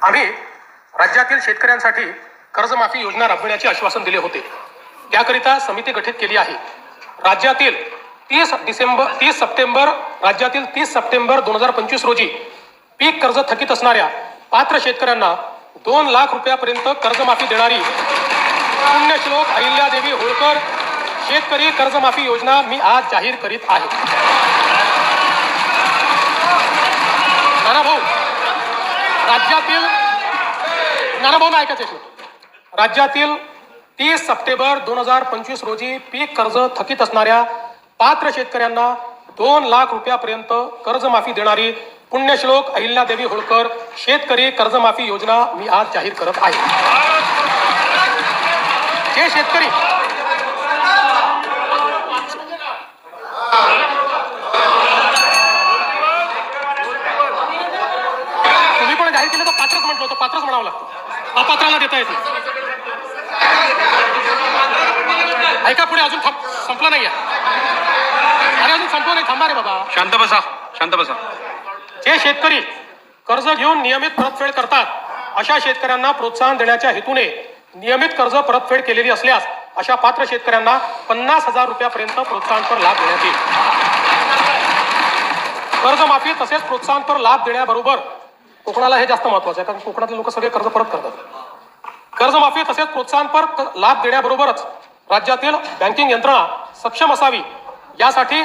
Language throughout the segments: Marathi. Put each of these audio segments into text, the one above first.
आम्ही राज्यातील शेतकऱ्यांसाठी कर्जमाफी योजना राबविण्याचे आश्वासन दिले होते. त्याकरिता समिती गठीत केली आहे. राज्यातील 30 सप्टेंबर 2025 रोजी पीक कर्ज थकीत असणाऱ्या पात्र शेतकऱ्यांना 2 लाख रुपयापर्यंत कर्जमाफी देणारी पुण्यश्लोक अहिल्यादेवी होळकर शेतकरी कर्जमाफी योजना मी आज जाहीर करीत आहे. राज्यातील 30 सप्टेंबर 2025 रोजी पीक कर्ज थकीत असणाऱ्या पात्र शेतकऱ्यांना 2 लाख रुपयापर्यंत कर्जमाफी देणारी पुण्यश्लोक अहिल्यादेवी होळकर शेतकरी कर्जमाफी योजना मी आज जाहीर करत आहे. जे शेतकरी तुम्ही पण जाहीर केलं तर पात्रच म्हटलं होतं, पात्रच म्हणावं लागतं, अपात्राला देता येते. ऐका पुढे अजून संपलं नाहीये. अरे अजून संपलं नाही, थांबा रे बाबा. शांत बसा, शांत बसा. जे शेतकरी कर्ज घेऊन नियमित परतफेड करतात अशा शेतकऱ्यांना प्रोत्साहन देण्याच्या हेतूने नियमित कर्ज परतफेड केलेली असल्यास अशा पात्र शेतकऱ्यांना 50,000 रुपयापर्यंत प्रोत्साहनपर लाभ देण्यात येईल. कर्जमाफी तसेच प्रोत्साहनपर लाभ देण्याबरोबर कोकणाला हे जास्त महत्वाचं आहे, कारण कोकणातले लोक सगळे कर्ज परत करतात. कर्जमाफी तसेच प्रोत्साहनपर लाभ देण्याबरोबरच राज्यातील बँकिंग यंत्रणा सक्षम असावी यासाठी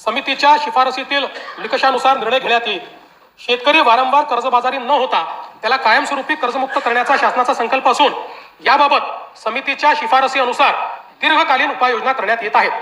समितीच्या शिफारसीतील निकषानुसार निर्णय घेण्यात येईल. शेतकरी वारंवार कर्जबाजारी न होता त्याला कायमस्वरूपी कर्जमुक्त करण्याचा शासनाचा संकल्प असून याबाबत समितीच्या शिफारसी अनुसार दीर्घकालीन उपाययोजना करण्यात येत आहेत.